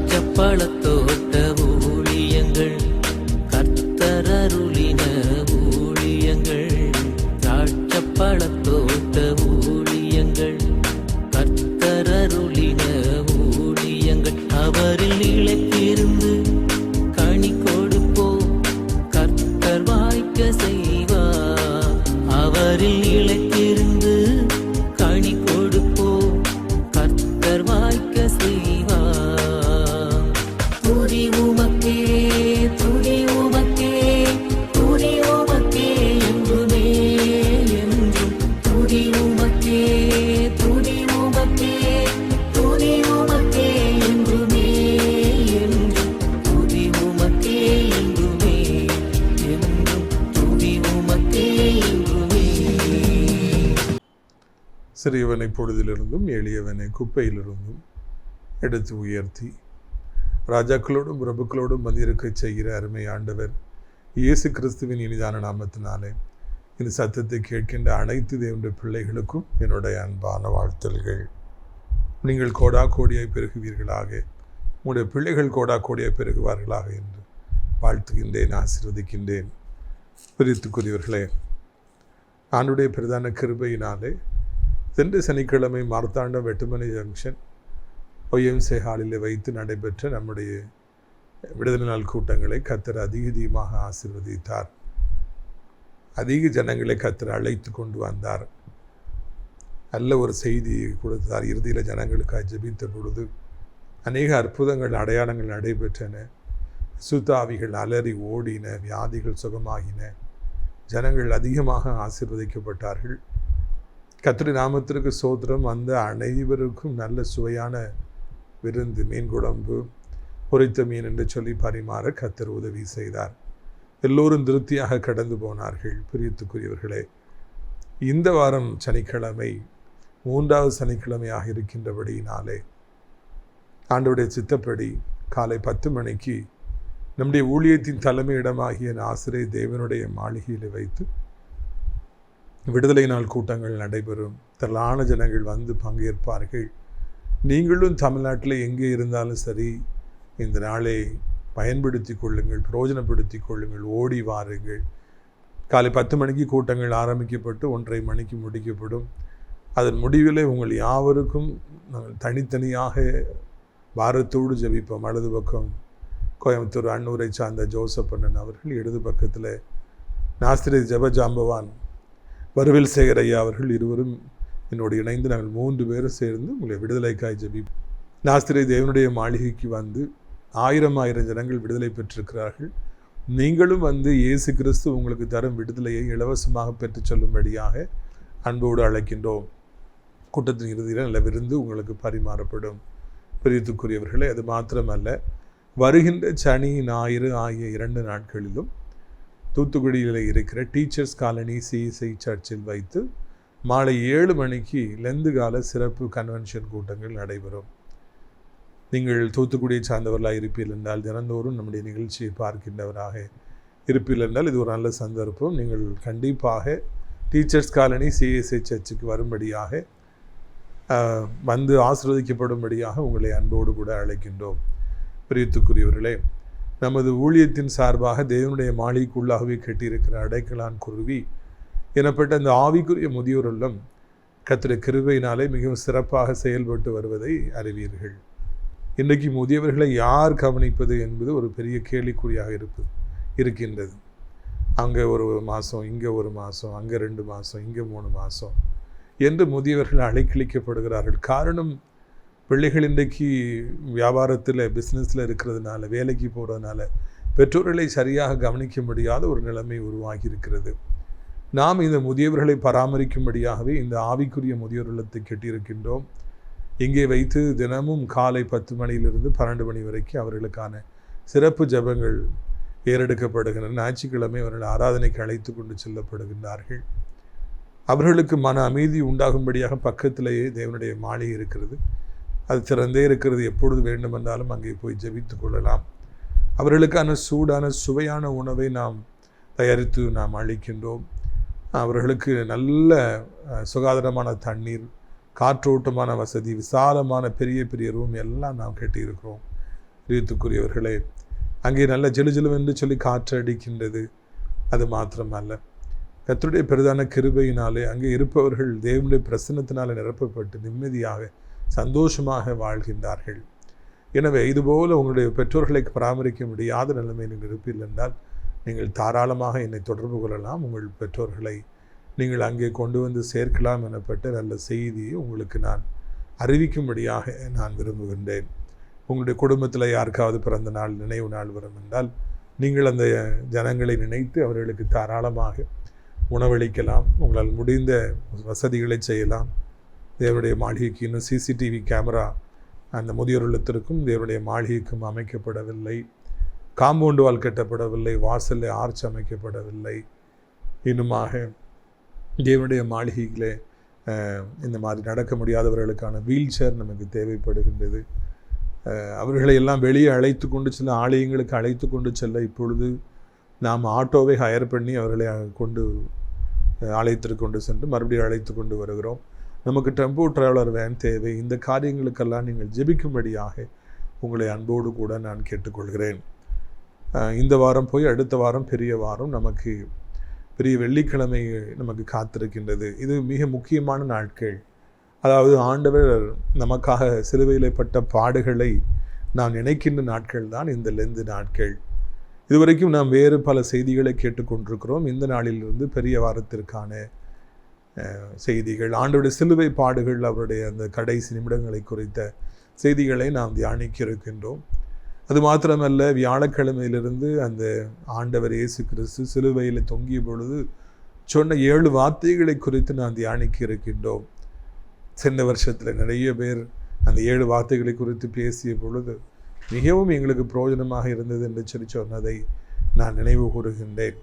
திராட்சப்பழத்தோட்ட ஊழியங்கள் கர்த்தரருளின ஊழியங்கள் திராட்சப்பழத்தோட்ட ஊழியங்கள் கர்த்தரருளின ஊழியங்கள் அவரில் நிலைத்திருந்து கனி கொடுப்போம் கர்த்தர் வாய்க்க செய்வார் அவரில் நிலைத்திருந்து கனி கொடுப்போம் கர்த்தர் வாய்க்க செய்வார் துதி உமக்கே துதி உமக்கே துதி உமக்கே என்றுமே என்றும் துதி உமக்கே துதி உமக்கே துதி உமக்கே என்றுமே என்றும் துதி உமக்கே என்றுமே என்றும் துதி உமக்கே என்றுமே. சிறியவனை பொழுதிலிருந்தும் எளியவனை குப்பையிலிருந்தும் எடுத்து உயர்த்தி ராஜாக்களோடும் பிரபுக்களோடும் வந்திருக்கச் செய்கிற அருமை ஆண்டவர் இயேசு கிறிஸ்துவின் இனிதான நாமத்தினாலே இந்த சத்தத்தை கேட்கின்ற அனைத்து தேவனுடைய பிள்ளைகளுக்கும் என்னுடைய அன்பான வாழ்த்தல்கள். நீங்கள் கோடா கோடியாய் பெருகுவீர்களாக, உங்களுடைய பிள்ளைகள் கோடா கோடியாய் பெருகுவார்களாக என்று வாழ்த்துகின்றேன், ஆசீர்வதிக்கின்றேன். பிரித்துக்குரியவர்களே, ஆண்டுடைய பிரதான கிருபையினாலே சென்ற சனிக்கிழமை மார்த்தாண்டம் வெட்டுமனை ஜங்ஷன் OMC ஹாலில் வைத்து நடைபெற்ற நம்முடைய விடுதலை நாள் கூட்டங்களை கர்த்தர் அதிகமாக ஆசீர்வதித்தார். அதிக ஜனங்களை கர்த்தர் அழைத்து கொண்டு வந்தார். நல்ல ஒரு செய்தி கொடுத்தார். இறுதியில் ஜனங்களுக்காக ஜெபித்த பொழுது அநேக அற்புதங்கள் அடையாளங்கள் நடைபெற்றன. சுத்தாவிகள் அலறி ஓடின, வியாதிகள் சுகமாகின, ஜனங்கள் அதிகமாக ஆசீர்வதிக்கப்பட்டார்கள். கர்த்தருடைய நாமத்திற்கு சோத்திரம். அந்த அனைவருக்கும் நல்ல சுவையான விருந்து, மீன் குழம்பு, பொரித்த மீன் என்று சொல்லி பரிமாற கர்த்தர் உதவி செய்தார். எல்லோரும் திருப்தியாக கடந்து போனார்கள். பிரியத்துக்குரியவர்களே, இந்த வாரம் சனிக்கிழமை 3வது சனிக்கிழமையாக இருக்கின்றபடியினாலே ஆண்டவருடைய சித்தப்படி காலை 10 மணிக்கு நம்முடைய ஊழியத்தின் தலைமையிடமாகிய நாசரே தேவனுடைய மாளிகையில் வைத்து விடுதலை நாள் கூட்டங்கள் நடைபெறும். திரளான ஜனங்கள் வந்து பங்கேற்பார்கள். நீங்களும் தமிழ்நாட்டில் எங்கே இருந்தாலும் சரி, இந்த நாளை பயன்படுத்தி கொள்ளுங்கள், பிரயோஜனப்படுத்தி கொள்ளுங்கள், ஓடி வாருங்கள். காலை 10 மணிக்கு கூட்டங்கள் ஆரம்பிக்கப்பட்டு 1:30 மணிக்கு முடிக்கப்படும். அதன் முடிவில் உங்கள் யாவருக்கும் நாங்கள் தனித்தனியாக பாரத்தோடு ஜெபிப்போம். வலது பக்கம் கோயம்புத்தூர் அன்னூரை சார்ந்த ஜோசப் அண்ணன் அவர்கள், இடது பக்கத்தில் நாஸ்திரி ஜபஜாம்பவான் வருவில் சேகர் ஐயா அவர்கள், இருவரும் என்னோடு இணைந்து நாங்கள் 3 பேரும் சேர்ந்து உங்களை விடுதலைக்காய் ஜெபிப்போம். நாஸ்திரி தேவனுடைய மாளிகைக்கு வந்து 1000 ஜனங்கள் விடுதலை பெற்றிருக்கிறார்கள். நீங்களும் வந்து இயேசு கிறிஸ்து உங்களுக்கு தரும் விடுதலையை இலவசமாக பெற்றுச் சொல்லும்படியாக அன்போடு அழைக்கின்றோம். கூட்டத்தின் இறுதியில் நல்ல விருந்து உங்களுக்கு பரிமாறப்படும். பிரியத்துக்குரியவர்களே, அது மாத்திரமல்ல, வருகின்ற சனி ஞாயிறு ஆகிய 2 நாட்களிலும் தூத்துக்குடியில் இருக்கிற டீச்சர்ஸ் காலனி CSI சர்ச்சில் வைத்து மாலை 7 மணிக்கு லெந்து கால சிறப்பு கன்வென்ஷன் கூட்டங்கள் நடைபெறும். நீங்கள் தூத்துக்குடியை சார்ந்தவர்களாக இருப்பீர்கள் என்றால், தினந்தோறும் நம்முடைய நிகழ்ச்சியை பார்க்கின்றவராக இருப்பீர்கள் என்றால், இது ஒரு நல்ல சந்தர்ப்பம். நீங்கள் கண்டிப்பாக டீச்சர்ஸ் காலனி CSI சர்ச்சுக்கு வரும்படியாக, வந்து ஆசீர்வதிக்கப்படும்படியாக உங்களை அன்போடு கூட அழைக்கின்றோம். பிரியத்துக்குரியவர்களே, நமது ஊழியத்தின் சார்பாக தேவனுடைய மாளிகைக்குள்ளாகவே கட்டியிருக்கிற அடைக்கலான் குருவி எனப்பட்ட அந்த ஆவிக்குரிய முதியோர் இல்லம் கர்த்தருடைய கிருபையினாலே மிகவும் சிறப்பாக செயல்பட்டு வருவதை அறிவீர்கள். இன்றைக்கு முதியவர்களை யார் கவனிப்பது என்பது ஒரு பெரிய கேள்விக்குறியாக இருக்கின்றது. அங்கே ஒரு மாதம், இங்கே ஒரு மாதம், அங்கே 2 மாதம், இங்கே 3 மாதம் என்று முதியவர்கள் அலைக்கழிக்கப்படுகிறார்கள். காரணம், பிள்ளைகள் இன்றைக்கு வியாபாரத்தில், பிஸ்னஸில் இருக்கிறதுனால, வேலைக்கு போகிறதுனால பெற்றோர்களை சரியாக கவனிக்க முடியாத ஒரு நிலைமை உருவாகி இருக்கிறது. நாம் இந்த முதியவர்களை பராமரிக்கும்படியாகவே இந்த ஆவிக்குரிய முதியோர் இல்லத்தை கட்டியிருக்கின்றோம். இங்கே வைத்து தினமும் காலை 10 மணியிலிருந்து 12 மணி வரைக்கும் அவர்களுக்கான சிறப்பு ஜெபங்கள் ஏறெடுக்கப்படுகின்றன. ஞாயிற்றுக்கிழமை அவர்கள் ஆராதனைக்கு அழைத்து கொண்டு செல்லப்படுகின்றார்கள். அவர்களுக்கு மன அமைதி உண்டாகும்படியாக பக்கத்திலேயே தேவனுடைய மாளிகை இருக்கிறது. அது திறந்தே இருக்கிறது. எப்பொழுது வேண்டுமென்றாலும் அங்கே போய் ஜெபித்து கொள்ளலாம். அவர்களுக்கான சூடான சுவையான உணவை நாம் தயாரித்து நாம் அளிக்கின்றோம். அவர்களுக்கு நல்ல சுகாதாரமான தண்ணீர், காற்றோட்டமான வசதி, விசாலமான பெரிய பெரிய ரூம் எல்லாம் நாம் கட்டியிருக்கிறோம். பிரியத்துக்குரியவர்களே, அங்கே நல்ல ஜெலுஜெலுவென்று சொல்லி காற்று அடிக்கின்றது. அது மாத்திரமல்ல, கர்த்தருடைய பிரதான கிருபையினாலே அங்கே இருப்பவர்கள் தேவனுடைய பிரசன்னத்தினாலே நிரப்பப்பட்டு நிம்மதியாக சந்தோஷமாக வாழ்கின்றார்கள். எனவே இதுபோல் உங்களுடைய பெற்றோர்களை பராமரிக்க முடியாத நிலைமை நீங்கள் இருப்பீர்கள் என்றால் நீங்கள் தாராளமாக என்னை தொடர்பு கொள்ளலாம். உங்கள் பெற்றோர்களை நீங்கள் அங்கே கொண்டு வந்து சேர்க்கலாம் எனப்பட்ட நல்ல செய்தியை உங்களுக்கு நான் அறிவிக்கும்படியாக நான் விரும்புகின்றேன். உங்களுடைய குடும்பத்தில் யாருக்காவது பிறந்த நாள், நினைவு நாள் வரும் என்றால் நீங்கள் அந்த ஜனங்களை நினைத்து அவர்களுக்கு தாராளமாக உணவளிக்கலாம். உங்களால் முடிந்த வசதிகளை செய்யலாம். தேவனுடைய மாளிகைக்கு இன்னும் சிசிடிவி கேமரா அந்த முதியோர் இல்லத்திற்கும் தேவனுடைய மாளிகைக்கும் அமைக்கப்படவில்லை. காம்பவுண்டு வால் கட்டப்படவில்லை. வாசலில் ஆர்ச் அமைக்கப்படவில்லை. இன்னுமாக தேவனுடைய மாளிகையிலே இந்த மாதிரி நடக்க முடியாதவர்களுக்கான வீல் சேர் நமக்கு தேவைப்படுகின்றது. அவர்களை எல்லாம் வெளியே அழைத்து கொண்டு செல்ல, ஆலயங்களுக்கு அழைத்து கொண்டு செல்ல இப்பொழுது நாம் ஆட்டோவை ஹயர் பண்ணி அவர்களை கொண்டு ஆலயத்திற்கு கொண்டு சென்று மறுபடியும் அழைத்து கொண்டு வருகிறோம். நமக்கு டெம்போ டிராவலர் வேன் தேவை. இந்த காரியங்களுக்கெல்லாம் நீங்கள் ஜெபிக்கும்படியாக உங்களை அன்போடு கூட நான் கேட்டுக்கொள்கிறேன். இந்த வாரம் போய் அடுத்த வாரம் பெரிய வாரம் நமக்கு பெரிய வெள்ளிக்கிழமை நமக்கு காத்திருக்கின்றது. இது மிக முக்கியமான நாட்கள். அதாவது ஆண்டவர் நமக்காக சிலுவையில் பட்ட பாடுகளை நாம் நினைக்கின்ற நாட்கள் தான் இந்த லெந்து நாட்கள். இதுவரைக்கும் நாம் வேறு பல செய்திகளை கேட்டுக்கொண்டிருக்கிறோம். இந்த நாளிலிருந்து பெரிய வாரத்திற்கான செய்திகள், ஆண்டவருடைய சிலுவை பாடுகள், அவருடைய அந்த கடைசி நிமிடங்களை குறித்த செய்திகளை நாம் தியானிக்க இருக்கின்றோம். அது மாத்திரமல்ல, வியாழக்கிழமையிலிருந்து அந்த ஆண்டவர் இயேசு கிறிஸ்து சிலுவையில் தொங்கிய பொழுது சொன்ன 7 வார்த்தைகளை குறித்து நாம் தியானிக்க இருக்கின்றோம். சென்ற வருஷத்தில் நிறைய பேர் அந்த 7 வார்த்தைகளை குறித்து பேசிய பொழுது மிகவும் எங்களுக்கு பிரயோஜனமாக இருந்தது என்று சொல்லி சொன்னதை நான் நினைவு கூறுகின்றேன்.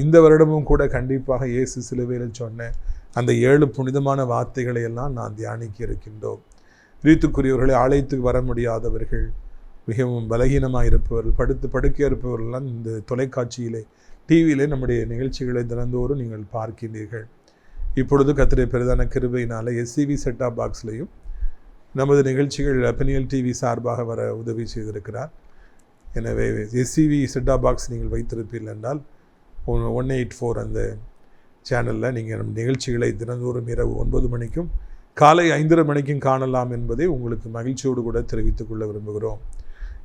இந்த வருடமும் கூட கண்டிப்பாக இயேசு சிலுவையில் சொன்ன அந்த 7 புனிதமான வார்த்தைகளை எல்லாம் நான் தியானிக்க இருக்கின்றோம். பிரியத்துக்குரியவர்களை, ஆலயத்துக்கு வர முடியாதவர்கள், மிகவும் பலகீனமாக இருப்பவர்கள், படுக்கையாக இருப்பவர்கள்லாம் இந்த தொலைக்காட்சியிலே, டிவியிலே நம்முடைய நிகழ்ச்சிகளை தினந்தோறும் நீங்கள் பார்க்கின்றீர்கள். இப்பொழுது கர்த்தருடைய பெரிதான கிருபையினால எஸ்சிவி செட்டாப் பாக்ஸ்லையும் நமது நிகழ்ச்சிகள் பெனியல் டிவி சார்பாக வர உதவி செய்திருக்கிறார். எனவே எஸ்சிவி செட்டாப் பாக்ஸ் நீங்கள் வைத்திருப்பீர்கள் என்றால் 184 அந்த சேனலில் நீங்கள் நம் நிகழ்ச்சிகளை தினந்தோறும் இரவு 9 மணிக்கும் காலை 5:30 மணிக்கும் காணலாம் என்பதை உங்களுக்கு மகிழ்ச்சியோடு கூட தெரிவித்துக் கொள்ள விரும்புகிறோம்.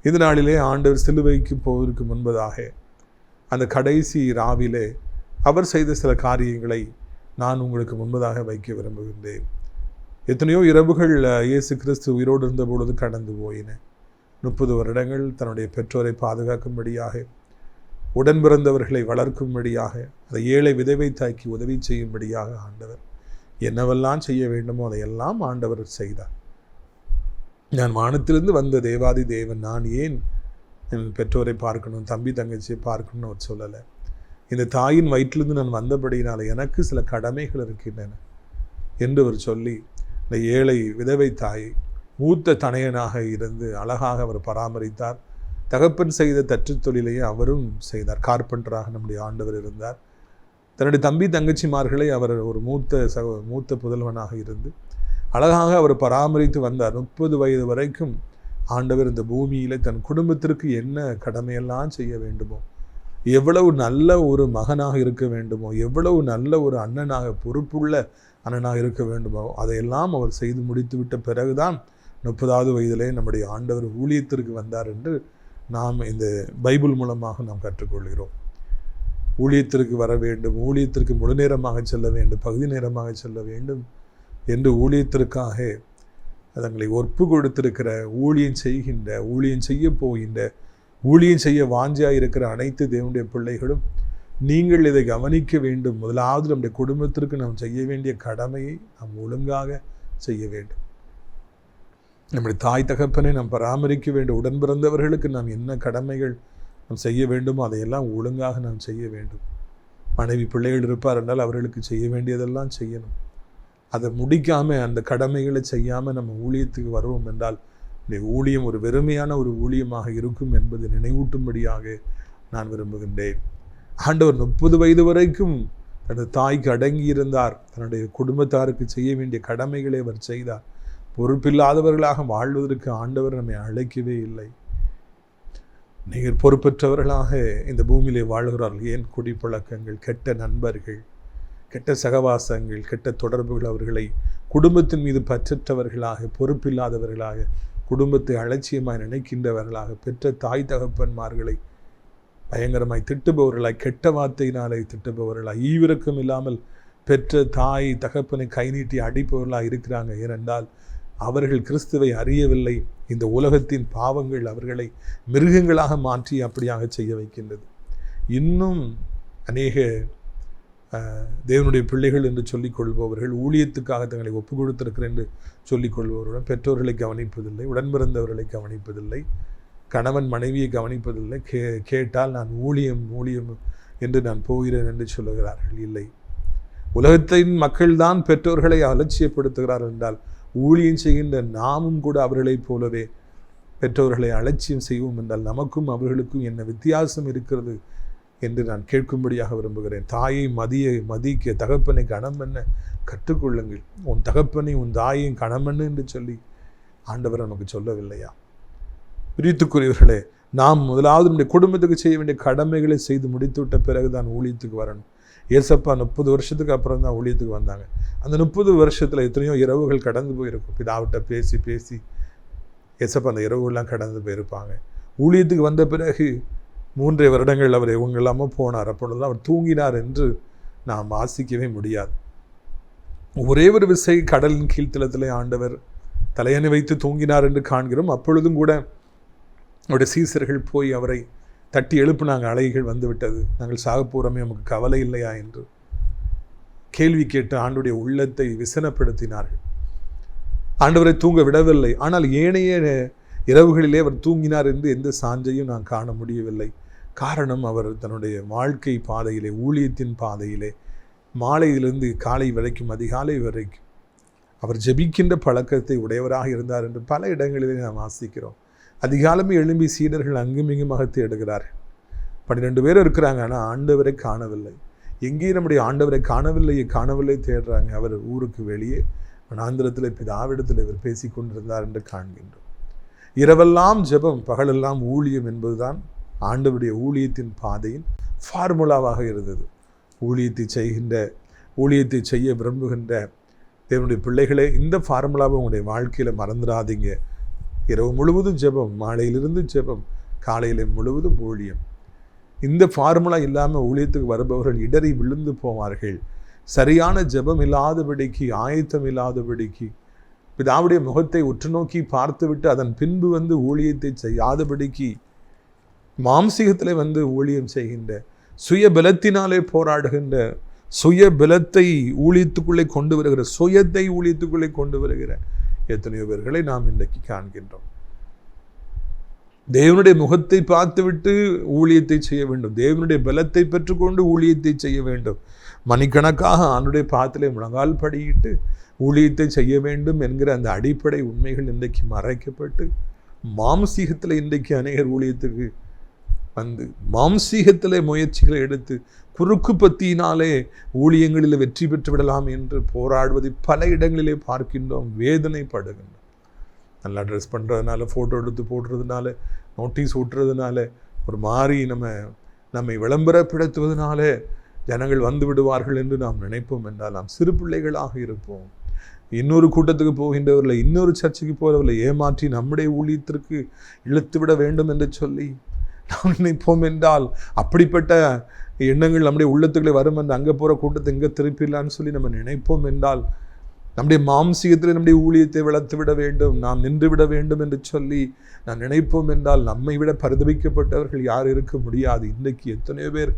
இந்த நாளிலே ஆண்டவர் சிலுவைக்கு போவதற்கு முன்பதாக அந்த கடைசி ராவிலே அவர் செய்த சில காரியங்களை நான் உங்களுக்கு முன்பதாக வைக்க விரும்புகின்றேன். எத்தனையோ இரவுகள் இயேசு கிறிஸ்து உயிரோடு இருந்த பொழுது கடந்து போயின. 30 வருடங்கள் தன்னுடைய பெற்றோரை பாதுகாக்கும்படியாக, உடன் பிறந்தவர்களை வளர்க்கும்படியாக, அதை ஏழை விதவை தாய்க்கு உதவி செய்யும்படியாக ஆண்டவர் என்னவெல்லாம் செய்ய வேண்டுமோ அதையெல்லாம் ஆண்டவர் செய்தார். நான் வானத்திலிருந்து வந்த தேவாதி தேவன், நான் ஏன் என் பெற்றோரை பார்க்கணும், தம்பி தங்கச்சியை பார்க்கணும்னு அவர் சொல்லலை. இந்த தாயின் வயிற்றிலிருந்து நான் வந்தபடியினால் எனக்கு சில கடமைகள் இருக்கின்றன என்று அவர் சொல்லி இந்த ஏழை விதவை தாயை மூத்த தனையனாக இருந்து அழகாக அவர் பராமரித்தார். தகப்பன் செய்த தற்றுத் தொழிலையே அவரும் செய்தார். கார்பெண்டராக நம்முடைய ஆண்டவர் இருந்தார். தன்னுடைய தம்பி தங்கச்சிமார்களை அவர் ஒரு மூத்த புதல்வனாக இருந்து அழகாக அவர் பராமரித்து வந்தார். 30 வயது வரைக்கும் ஆண்டவர் இந்த பூமியில் தன் குடும்பத்திற்கு என்ன கடமையெல்லாம் செய்ய வேண்டுமோ, எவ்வளவு நல்ல ஒரு மகனாக இருக்க வேண்டுமோ, எவ்வளவு நல்ல ஒரு அண்ணனாக, பொறுப்புள்ள அண்ணனாக இருக்க வேண்டுமோ, அதையெல்லாம் அவர் செய்து முடித்து விட்ட பிறகுதான் 30வது வயதிலே நம்முடைய ஆண்டவர் ஊழியத்திற்கு வந்தார் என்று நாம் இந்த பைபிள் மூலமாக நாம் கற்றுக்கொள்கிறோம். ஊழியத்திற்கு வர வேண்டும், ஊழியத்திற்கு முழு நேரமாக செல்ல வேண்டும், பகுதி நேரமாக செல்ல வேண்டும் என்று ஊழியத்திற்காக தங்களை ஒப்பு கொடுத்திருக்கிற, ஊழியம் செய்கின்ற, ஊழியம் செய்ய போகின்ற, ஊழியம் செய்ய வாஞ்சியாக இருக்கிற அனைத்து தேவனுடைய பிள்ளைகளும் நீங்கள் இதை கவனிக்க வேண்டும். முதலாவது நம்முடைய குடும்பத்திற்கு நாம் செய்ய வேண்டிய கடமையை நாம் ஒழுங்காக செய்ய வேண்டும். நம்முடைய தாய் தகப்பனை நாம் பராமரிக்க வேண்டும். உடன் பிறந்தவர்களுக்கு நாம் என்ன கடமைகள் நாம் செய்ய வேண்டுமோ அதையெல்லாம் ஒழுங்காக நாம் செய்ய வேண்டும். மனைவி பிள்ளைகள் இருப்பார் என்றால் அவர்களுக்கு செய்ய வேண்டியதெல்லாம் செய்யணும். அதை முடிக்காமல், அந்த கடமைகளை செய்யாமல் நம்ம ஊழியத்துக்கு வருவோம் என்றால் இந்த ஊழியம் ஒரு வெறுமையான ஒரு ஊழியமாக இருக்கும் என்பதை நினைவூட்டும்படியாக நான் விரும்புகின்றேன். ஆண்டவர் 30 வயது வரைக்கும் தனது தாய்க்கு அடங்கி இருந்தார். தன்னுடைய குடும்பத்தாருக்கு செய்ய வேண்டிய கடமைகளை அவர் செய்தார். பொறுப்பில்லாதவர்களாக வாழ்வதற்கு ஆண்டவர் நம்மை அழைக்கவே இல்லை. நீங்கள் பொறுப்பற்றவர்களாக இந்த பூமியிலே வாழ்கிறார்கள். ஏன்? குடிப்பழக்கங்கள், கெட்ட நண்பர்கள், கெட்ட சகவாசங்கள், கெட்ட தொடர்புகள் அவர்களை குடும்பத்தின் மீது பற்றற்றவர்களாக, பொறுப்பில்லாதவர்களாக, குடும்பத்தை அலட்சியமாய் நினைக்கின்றவர்களாக, பெற்ற தாய் தகப்பன்மார்களை பயங்கரமாய் திட்டுபவர்களாய், கெட்ட வார்த்தையினாலே திட்டுபவர்களாய், ஈவிரக்கம் இல்லாமல் பெற்ற தாய் தகப்பனை கை நீட்டி அடிப்பவர்களாக இருக்கிறாங்க. ஏனென்றால் அவர்கள் கிறிஸ்துவை அறியவில்லை. இந்த உலகத்தின் பாவங்கள் அவர்களை மிருகங்களாக மாற்றி அப்படியாக செய்ய வைக்கின்றது. இன்னும் அநேக தேவனுடைய பிள்ளைகள் என்று சொல்லிக் கொள்பவர்கள், ஊழியத்துக்காக தங்களை ஒப்பு கொடுத்திருக்கிறேன் என்று சொல்லிக் கொள்பவர்களுடன் பெற்றோர்களை கவனிப்பதில்லை, உடன்பிறந்தவர்களை கவனிப்பதில்லை, கணவன் மனைவியை கவனிப்பதில்லை. கேட்டால் நான் ஊழியம் என்று நான் போகிறேன் என்று சொல்லுகிறார்கள். இல்லை, உலகத்தின் மக்கள்தான் பெற்றோர்களை அலட்சியப்படுத்துகிறார்கள் என்றால் ஊழியம் செய்கின்ற நாமும் கூட அவர்களைப் போலவே பெற்றோர்களை அலட்சியம் செய்வோம் என்றால் நமக்கும் அவர்களுக்கும் என்ன வித்தியாசம் இருக்கிறது என்று நான் கேட்கும்படியாக விரும்புகிறேன். தாயை மதிக்க, தகப்பனை கணம் பண்ண கற்றுக்கொள்ளுங்கள். உன் தகப்பனை உன் தாயையும் கணம் பண்ணு என்று சொல்லி ஆண்டவர் நமக்கு சொல்லவில்லையா? பிரித்துக்குரியவர்களே, நாம் முதலாவது நம்முடைய குடும்பத்துக்கு செய்ய வேண்டிய கடமைகளை செய்து முடித்து விட்ட பிறகுதான் ஊழியத்துக்கு வரணும். ஏசப்பா 30 வருஷத்துக்கு அப்புறம் தான் ஊழியத்துக்கு வந்தாங்க. அந்த 30 வருஷத்தில் எத்தனையோ இரவுகள் கடந்து போயிருக்கும். பிதாவிட்ட பேசி ஏசப்பா அந்த இரவுகள்லாம் கடந்து போயிருப்பாங்க. ஊழியத்துக்கு வந்த பிறகு 3 வருடங்கள் அவர் இவங்க இல்லாமல் போனார். அப்பொழுதுதான் அவர் தூங்கினார் என்று நாம் வாசிக்கவே முடியாது. ஒரே ஒரு விசை கடலின் கீழ்த்தளத்திலே ஆண்டவர் தலையணை வைத்து தூங்கினார் என்று காண்கிறோம். அப்பொழுதும் கூட அவருடைய சீசர்கள் போய் அவரை தட்டி எழுப்புனாங்க. அலைகள் வந்து விட்டது, நாங்கள் சாக போகிறோமே, நமக்கு கவலை இல்லையா என்று கேள்வி கேட்டு ஆண்டுடைய உள்ளத்தை விசனப்படுத்தினார்கள். ஆண்டவரை தூங்க விடவில்லை. ஆனால் ஏனைய இரவுகளிலே அவர் தூங்கினார் என்று எந்த சான்றையும் நான் காண முடியவில்லை. காரணம், அவர் தன்னுடைய வாழ்க்கை பாதையிலே, ஊழியத்தின் பாதையிலே மாலையிலிருந்து காலை வரைக்கும், அதிகாலை வரைக்கும் அவர் ஜெபிக்கின்ற பழக்கத்தை உடையவராக இருந்தார் என்று பல இடங்களிலே நாம் வாசிக்கிறோம். அதிகாலமே எழும்பி சீடர்கள் அங்கும் இங்குமாக தேடுகிறார்கள். 12 பேர் இருக்கிறாங்க, ஆனால் ஆண்டவரை காணவில்லை. எங்கேயும் நம்முடைய ஆண்டவரை காணவில்லை தேடுறாங்க. அவர் ஊருக்கு வெளியே வனாந்திரத்தில் பிதாவிடத்தில் இவர் பேசி கொண்டிருந்தார் என்று காண்கின்றோம். இரவெல்லாம் ஜெபம், பகலெல்லாம் ஊழியம் என்பதுதான் ஆண்டவருடைய ஊழியத்தின் பாதையின் ஃபார்முலாவாக இருந்தது. ஊழியத்தை செய்ய விரும்புகின்ற தேவனுடைய பிள்ளைகளே, இந்த ஃபார்முலாவை உங்களுடைய வாழ்க்கையில் மறந்துடாதீங்க. இரவு முழுவதும் ஜெபம், மாலையிலிருந்து ஜெபம், காலையில் முழுவதும் ஊழியம். இந்த ஃபார்முலா இல்லாமல் ஊழியத்துக்கு வருபவர்கள் இடறி விழுந்து போவார்கள். சரியான ஜெபம் இல்லாதபடிக்கு, ஆயத்தம் இல்லாதபடிக்கு, பிதாவுடைய முகத்தை உற்று நோக்கி பார்த்துவிட்டு அதன் பின்பு வந்து ஊழியத்தை செய்யாதபடிக்கு, மாம்சீகத்தில் ஊழியம் செய்கின்ற, சுய பலத்தினாலே போராடுகின்ற, சுய பலத்தை ஊழியத்துக்குள்ளே கொண்டு வருகிற, சுயத்தை ஊழியத்துக்குள்ளே கொண்டு வருகிற எத்தனையோ பேர்களை நாம் இன்றைக்கு காண்கின்றோம். தேவனுடைய முகத்தை பார்த்துவிட்டு ஊழியத்தை செய்ய வேண்டும். தேவனுடைய பலத்தை பெற்றுக்கொண்டு ஊழியத்தை செய்ய வேண்டும். மணிக்கணக்காக ஆண்டுடைய பாத்திலே முழங்கால் படியிட்டு ஊழியத்தை செய்ய வேண்டும் என்கிற அந்த அடிப்படை உண்மைகள் இன்றைக்கு மறைக்கப்பட்டு, மாம்சீகத்தில் இன்றைக்கு அநேகர் ஊழியத்துக்கு மாம்சீகத்தில் முயற்சிகளை எடுத்து குறுக்கு பத்தியினாலே ஊழியங்களில் வெற்றி பெற்று விடலாம் என்று போராடுவதை பல இடங்களிலே பார்க்கின்றோம். வேதனைப்படுகின்றோம். நல்லா ட்ரெஸ் பண்ணுறதுனால, ஃபோட்டோ எடுத்து போடுறதுனால, நோட்டீஸ் ஊட்டுறதுனால, ஒரு மாதிரி நம்மை விளம்பரப்படுத்துவதனால ஜனங்கள் வந்து விடுவார்கள் என்று நாம் நினைப்போம் என்றால் நாம் சிறு பிள்ளைகளாக இருப்போம். இன்னொரு கூட்டத்துக்கு போகின்றவர்களை, இன்னொரு சர்ச்சைக்கு போகிறவர்களை ஏமாற்றி நம்முடைய ஊழியத்திற்கு இழுத்து விட வேண்டும் என்று சொல்லி நாம் நினைப்போம் என்றால், அப்படிப்பட்ட எண்ணங்கள் நம்முடைய உள்ளத்துக்களை வரும் என்று அங்கே போகிற கூட்டத்தை இங்கே திருப்பிடலான்னு சொல்லி நம்ம நினைப்போம் என்றால், நம்முடைய மாம்சீகத்தில் நம்முடைய ஊழியத்தை வளர்த்து விட வேண்டும், நாம் நின்று விட வேண்டும் என்று சொல்லி நான் நினைப்போம் என்றால், நம்மை விட பரிதபிக்கப்பட்டவர்கள் யார் இருக்க முடியாது. இன்றைக்கு எத்தனையோ பேர்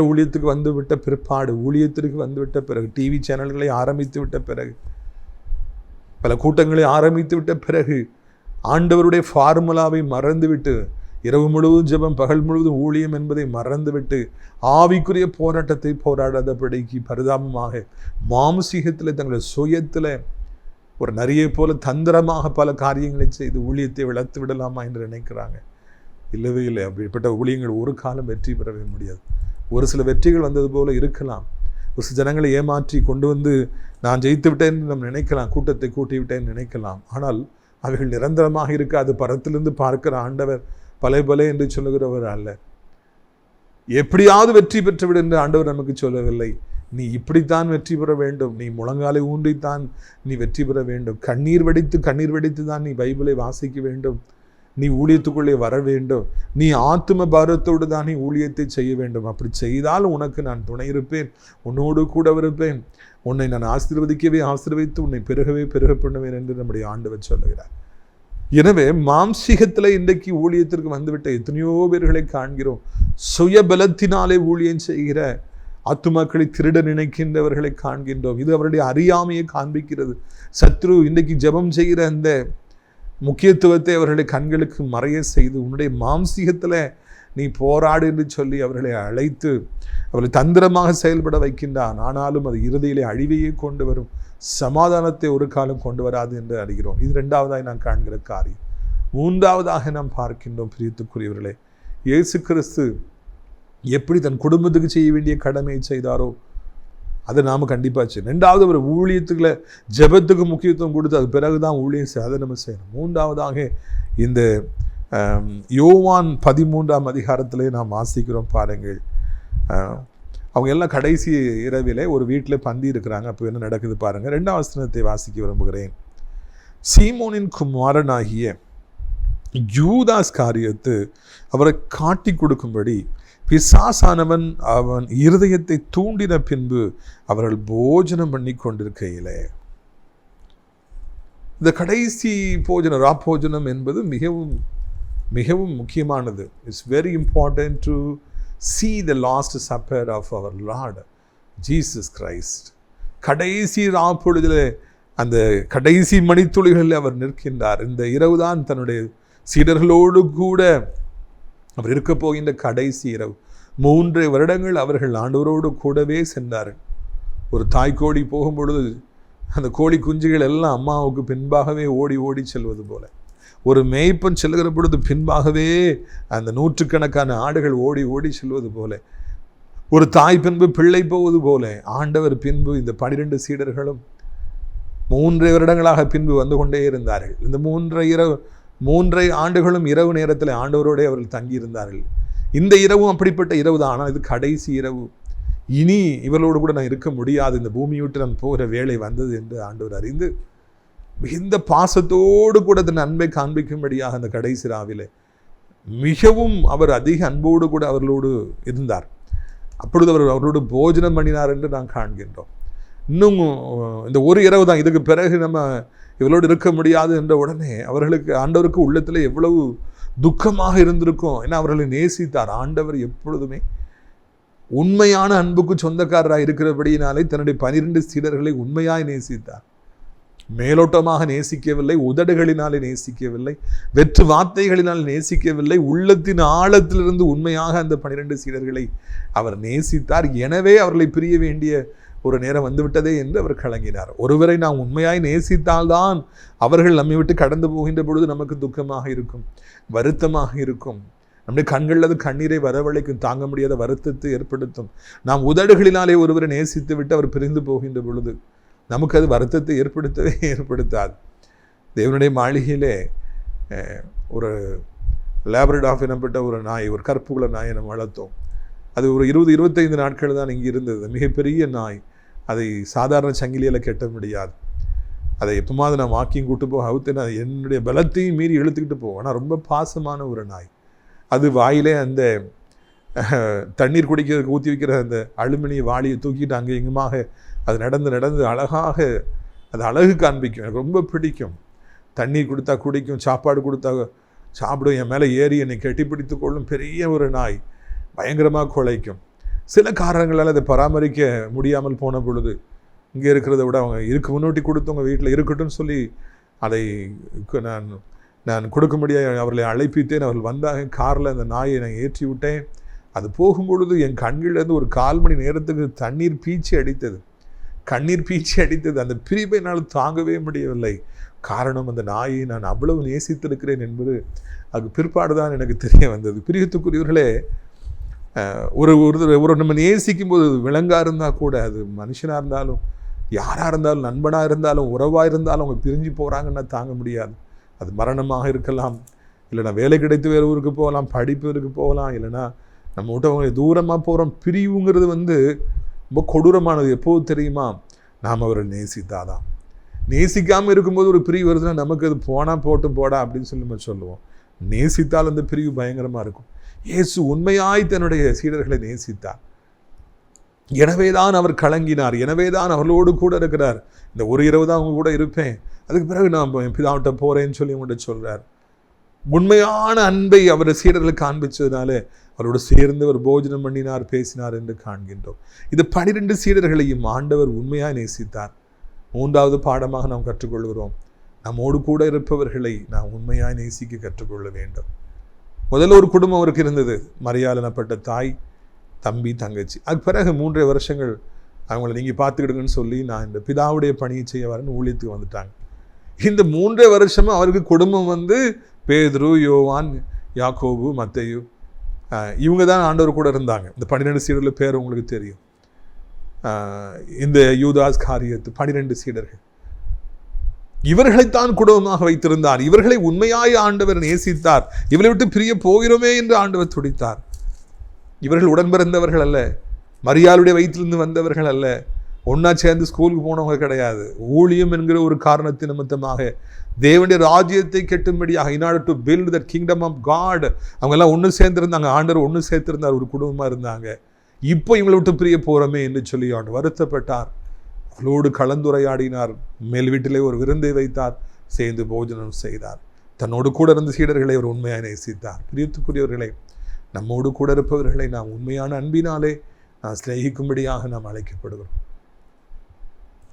ஊழியத்துக்கு வந்து விட்ட பிற்பாடு, ஊழியத்திற்கு வந்து விட்ட பிறகு, டிவி சேனல்களை ஆரம்பித்து விட்ட பிறகு, பல கூட்டங்களை ஆரம்பித்து விட்ட பிறகு, ஆண்டவருடைய ஃபார்முலாவை மறந்துவிட்டு, இரவு முழுவதும் ஜெபம், பகல் முழுவதும் ஊழியம் என்பதை மறந்துவிட்டு, ஆவிக்குரிய போராட்டத்தை போராடாதபடிக்கு பரிதாபமாக மாம்சீகத்தில் தங்களுடைய சுயத்தில் ஒரு நரியை போல தந்திரமாக பல காரியங்களை செய்து ஊழியத்தை வளர்த்து விடலாமா என்று நினைக்கிறாங்க. இல்லவே இல்லை. அப்படிப்பட்ட ஊழியங்கள் ஒரு காலம் வெற்றி பெறவே முடியாது. ஒரு சில வெற்றிகள் வந்தது போல இருக்கலாம். ஒரு ஜனங்களை ஏமாற்றி கொண்டு வந்து நான் ஜெயித்து விட்டேன் நம்ம நினைக்கலாம், கூட்டத்தை கூட்டி விட்டேன்னு நினைக்கலாம். ஆனால் அவைகள் நிரந்தரமாக இருக்காது. பரத்திலிருந்து பார்க்கிற ஆண்டவர் பலே என்று சொல்லுகிறவர் அல்ல. எப்படியாவது வெற்றி பெற்றுவிடு என்று ஆண்டவர் நமக்கு சொல்லவில்லை. நீ இப்படித்தான் வெற்றி பெற வேண்டும், நீ முழங்காலை ஊன்றித்தான் நீ வெற்றி பெற வேண்டும், கண்ணீர் வெடித்து தான் நீ பைபிளை வாசிக்க வேண்டும், நீ ஊழியத்துக்குள்ளே வர வேண்டும், நீ ஆத்தும பாரத்தோடு தான் நீ ஊழியத்தை செய்ய வேண்டும். அப்படி செய்தால் உனக்கு நான் துணை இருப்பேன், உன்னோடு கூட இருப்பேன், உன்னை நான் ஆசீர்வதித்து உன்னை பெருக பண்ணுவேன் என்று நம்முடைய ஆண்டவர் சொல்லுகிறார். எனவே மாம்சீகத்தில் இன்றைக்கு ஊழியத்திற்கு வந்துவிட்ட எத்தனையோ பேர்களை காண்கிறோம். சுயபலத்தினாலே ஊழியம் செய்கிற ஆத்துமாக்களை திருட நினைக்கின்றவர்களை காண்கின்றோம். இது அவருடைய அறியாமையை காண்பிக்கிறது. சத்ரு இன்றைக்கு ஜெபம் செய்கிற அந்த முக்கியத்துவத்தை அவர்களுடைய கண்களுக்கு மறைய செய்து உன்னுடைய மாம்சீகத்தில் நீ போராடு என்று சொல்லி அவர்களை அழைத்து அவர்களை தந்திரமாக செயல்பட வைக்கின்றான். ஆனாலும் அது இறுதியிலே அழிவையே கொண்டு வரும், சமாதானத்தை ஒரு காலம் கொண்டு வராது என்று அறிகிறோம். இது இரண்டாவதாக நாம் காண்கிற காரியம். மூன்றாவதாக நாம் பார்க்கின்றோம், பிரியத்துக்குரியவர்களே, இயேசு கிறிஸ்து எப்படி தன் குடும்பத்துக்கு செய்ய வேண்டிய கடமையை செய்தாரோ அதை நாம் கண்டிப்பாக செய்யணும். ரெண்டாவது, ஒரு ஊழியத்துக்குள்ள ஜெபத்துக்கு முக்கியத்துவம் கொடுத்து அது பிறகுதான் ஊழியம் அதை நம்ம செய்யணும். மூன்றாவதாக இந்த யோவான் 13ஆம் அதிகாரத்திலே நாம் வாசிக்கிறோம் பாருங்கள். அவங்க எல்லாம் கடைசி இரவிலே ஒரு வீட்டில் பந்தி இருக்கிறாங்க. அப்போ என்ன நடக்குது பாருங்கள். 2ஆம் வசனத்தை வாசிக்க விரும்புகிறேன். சீமோனின் குமாரனாகிய யூதாஸ் காரியத்து அவரை காட்டி கொடுக்கும்படி பிசாசானவன் அவன் இருதயத்தை தூண்டின பின்பு அவர்கள் போஜனம் பண்ணி கொண்டிருக்கையிலே, இந்த கடைசி போஜனம் ராப்போஜனம் என்பது மிகவும் மிகவும் முக்கியமானது. It's very important to see the last supper of our Lord Jesus Christ. கடைசி ராப்பொழுதில் அந்த கடைசி மணித்துளிகளில் அவர் நிற்கின்றார். இந்த இரவுதான் தன்னுடைய சீடர்களோடு கூட அவர் இருக்க போகின்ற கடைசி இரவு. 3 வருடங்கள் அவர்கள் ஆண்டவரோடு கூடவே சென்றார்கள். ஒரு தாய்க்கோழி போகும் பொழுது அந்த கோழி குஞ்சுகள் எல்லாம் அம்மாவுக்கு பின்பாகவே ஓடி செல்வது போல, ஒரு மேய்ப்பன் செல்கிற பொழுது பின்பாகவே அந்த 100கணக்கான ஆடுகள் ஓடி செல்வது போல, ஒரு தாய் பின்பு பிள்ளை போவது போல ஆண்டவர் பின்பு இந்த 12 சீடர்களும் 3 வருடங்களாக பின்பு வந்து கொண்டே இருந்தார்கள். இந்த 3 ஆண்டுகளும் இரவு நேரத்தில் ஆண்டவரோடு அவர்கள் தங்கியிருந்தார்கள். இந்த இரவும் அப்படிப்பட்ட இரவு தான். ஆனால் இது கடைசி இரவு. இனி இவர்களோடு கூட நான் இருக்க முடியாது, இந்த பூமியை விட்டு நான் போகிற வேலை வந்தது என்று ஆண்டவர் அறிந்து மிகுந்த பாசத்தோடு கூட தன் அன்பை காண்பிக்கும்படியாக அந்த கடைசி ராவிலே மிகவும் அவர் அதிக அன்போடு கூட அவர்களோடு இருந்தார். அப்பொழுது அவர் அவர்களோடு போஜனம் பண்ணினார் என்று நாம் காண்கின்றோம். இன்னும் இந்த ஒரு இரவு தான், இதுக்கு பிறகு நம்ம இவர்களோடு இருக்க முடியாது என்ற உடனே அவர்களுக்கு ஆண்டவருக்கு உள்ளத்தில் எவ்வளவு துக்கமாக இருந்திருக்கும். ஏன்னா அவர்களை நேசித்தார். ஆண்டவர் எப்பொழுதுமே உண்மையான அன்புக்கு சொந்தக்காரராக இருக்கிறபடியினாலே தன்னுடைய 12 சீடர்களை உண்மையாய் நேசித்தார். மேலோட்டமாக நேசிக்கவில்லை, உதடுகளினாலே நேசிக்கவில்லை, வெற்று வார்த்தைகளினால் நேசிக்கவில்லை, உள்ளத்தின் ஆழத்திலிருந்து உண்மையாக அந்த 12 சீடர்களை அவர் நேசித்தார். எனவே அவர்களை பிரிய வேண்டிய ஒரு நேரம் வந்துவிட்டதே என்று அவர் கலங்கினார். ஒருவரை நாம் உண்மையாய் நேசித்தால்தான் அவர்கள் நம்மை விட்டு கடந்து போகின்ற பொழுது நமக்கு துக்கமாக இருக்கும், வருத்தமாக இருக்கும், நம்முடைய கண்களில் அது கண்ணீரை வரவழைக்கும், தாங்க முடியாத வருத்தத்தை ஏற்படுத்தும். நாம் உதடுகளினாலே ஒருவரை நேசித்து விட்டு அவர் பிரிந்து போகின்ற பொழுது நமக்கு அது வருத்தத்தை ஏற்படுத்தாது. தேவனுடைய மாளிகையிலே ஒரு லேப்ரடாஃப் எனப்பட்ட ஒரு நாய், ஒரு கருப்புகுல நாயை நம்ம வளர்த்தோம். அது ஒரு 20-25 நாட்கள் தான் இங்கே இருந்தது. மிகப்பெரிய நாய். அதை சாதாரண சங்கிலியில் கெட்ட முடியாது. அதை எப்போமாவது நான் வாக்கிங் கூட்டு போக அவுத்து நான் என்னுடைய பலத்தையும் மீறி இழுத்துக்கிட்டு போவோம். ஆனால் ரொம்ப பாசமான ஒரு நாய். அது வாயிலே அந்த தண்ணீர் குடிக்கிறதுக்கு ஊற்றி வைக்கிற அந்த அலுமினிய வாளியை தூக்கிட்டு அங்கே இங்குமாக அது நடந்து அழகாக அது அழகு காண்பிக்கும். எனக்கு ரொம்ப பிடிக்கும். தண்ணீர் கொடுத்தா குடிக்கும், சாப்பாடு கொடுத்தா சாப்பிடும், என் மேலே ஏறி என்னை கெட்டிப்பிடித்து கொள்ளும் பெரிய ஒரு நாய். பயங்கரமாக குலைக்கும். சில காரணங்களால் அதை பராமரிக்க முடியாமல் போன பொழுது இங்கே இருக்கிறத விட அவங்க முன்னோட்டி கொடுத்தவங்க வீட்டில் இருக்கட்டும்னு சொல்லி அதை நான் கொடுக்கும்படியாக அவர்களை அழைப்பித்தேன். அவர்கள் வந்தாங்க. காரில் அந்த நாயை நான் ஏற்றி விட்டேன். அது போகும்பொழுது என் கண்களிலேருந்து ஒரு 1/4 மணி நேரத்துக்கு கண்ணீர் பீச்சி அடித்தது. அந்த பிரிவை என்னால் தாங்கவே முடியவில்லை. காரணம், அந்த நாயை நான் அவ்வளவு நேசித்திருக்கிறேன் என்பது அது பிற்பாடு தான் எனக்கு தெரிய வந்தது. பிரியத்துக்குரியவர்களே, ஒரு நம்ம நேசிக்கும் போது விலங்காக இருந்தால் கூட, அது மனுஷனாக இருந்தாலும் யாராக இருந்தாலும் நண்பனாக இருந்தாலும் உறவாக இருந்தாலும் அவங்க பிரிஞ்சு போகிறாங்கன்னா தாங்க முடியாது. அது மரணமாக இருக்கலாம், இல்லைனா வேலை கிடைத்து வேறு ஊருக்கு போகலாம், படிப்புக்கு போகலாம், இல்லைனா நம்ம விட்டு அவங்க தூரமாக போகிறோம். பிரிவுங்கிறது ரொம்ப கொடூரமானது. எப்போது தெரியுமா? நாம் அவரை நேசித்தாதான். நேசிக்காமல் இருக்கும்போது ஒரு பிரிவு வருதுன்னா நமக்கு அது போனால் போட்டு போடா அப்படின்னு சொல்லி நம்ம சொல்லுவோம். நேசித்தால் அந்த பிரிவு பயங்கரமாக இருக்கும். இயேசு உண்மையாய் தன்னுடைய சீடர்களை நேசித்தார். எனவேதான் அவர் கலங்கினார். எனவேதான் அவர்களோடு கூட இருக்கிறார். இந்த ஒரு இரவு தான் அவங்க கூட இருப்பேன், அதுக்கு பிறகு நான் பிதாவிட்ட போகிறேன்னு சொல்லி அவங்கள்ட்ட சொல்கிறார். உண்மையான அன்பை அவர் சீடர்களுக்கு காண்பிச்சதுனால அவரோடு சேர்ந்து அவர் போஜனம் பண்ணினார், பேசினார் என்று காண்கின்றோம். இது 12 சீடர்களையும் ஆண்டவர் உண்மையாய் நேசித்தார். 3வது பாடமாக நாம் கற்றுக்கொள்கிறோம், நம்மோடு கூட இருப்பவர்களை நாம் உண்மையாய் நேசிக்க கற்றுக்கொள்ள வேண்டும். முதல்ல ஒரு குடும்பம் அவருக்கு இருந்தது, மரியாள் எனப்பட்ட தாய், தம்பி, தங்கச்சி. அதுக்கு பிறகு 3 வருஷங்கள் அவங்கள நீங்கள் பார்த்துக்கிடுங்கன்னு சொல்லி நான் இந்த பிதாவுடைய பணியை செய்ய வரேன்னு ஊழியத்துக்கு வந்துட்டாங்க. இந்த 3 வருஷமும் அவருக்கு குடும்பம் பேதுரு, யோவான், யாக்கோபு, மத்தேயு, இவங்க தான் ஆண்டவர் கூட இருந்தாங்க. இந்த 12 சீடர்கள் பேர் உங்களுக்கு தெரியும். இந்த யூதாஸ் காரியத்து 12 சீடர்கள், இவர்களைத்தான் குடும்பமாக வைத்திருந்தார். இவர்களை உண்மையாய் ஆண்டவர் நேசித்தார். இவரை விட்டு பிரிய போகிறோமே என்று ஆண்டவர் துடித்தார். இவர்கள் உடன் பிறந்தவர்கள் அல்ல, மரியாளுடைய வயிற்றிலிருந்து வந்தவர்கள் அல்ல, ஒன்றா சேர்ந்து ஸ்கூலுக்கு போனவங்க கிடையாது. ஊழியம் என்கிற ஒரு காரணத்தின் நிமித்தமாக தேவனுடைய ராஜ்யத்தை கெட்டும்படியாக, in order to build the kingdom of God, அவங்க எல்லாம் ஒன்று சேர்ந்திருந்தாங்க. ஆண்டவர் ஒன்று சேர்த்திருந்தார், ஒரு குடும்பமாக இருந்தாங்க. இப்போ இவங்களை விட்டு பிரிய போகிறோமே என்று சொல்லி ஆண்டு வருத்தப்பட்டார். அவளோடு கலந்துரையாடினார். மேல் வீட்டிலே ஒரு விருந்தை வைத்தார், சேர்ந்து போஜனம் செய்தார். தன்னோடு கூட இருந்த சீடர்களை அவர் உண்மையாக நேசித்தார். பிரியத்துக்குரியவர்களை, நம்மோடு கூட இருப்பவர்களை நாம் உண்மையான அன்பினாலே நாம் சிநேகிக்கும்படியாக நாம் அழைக்கப்படுகிறோம்.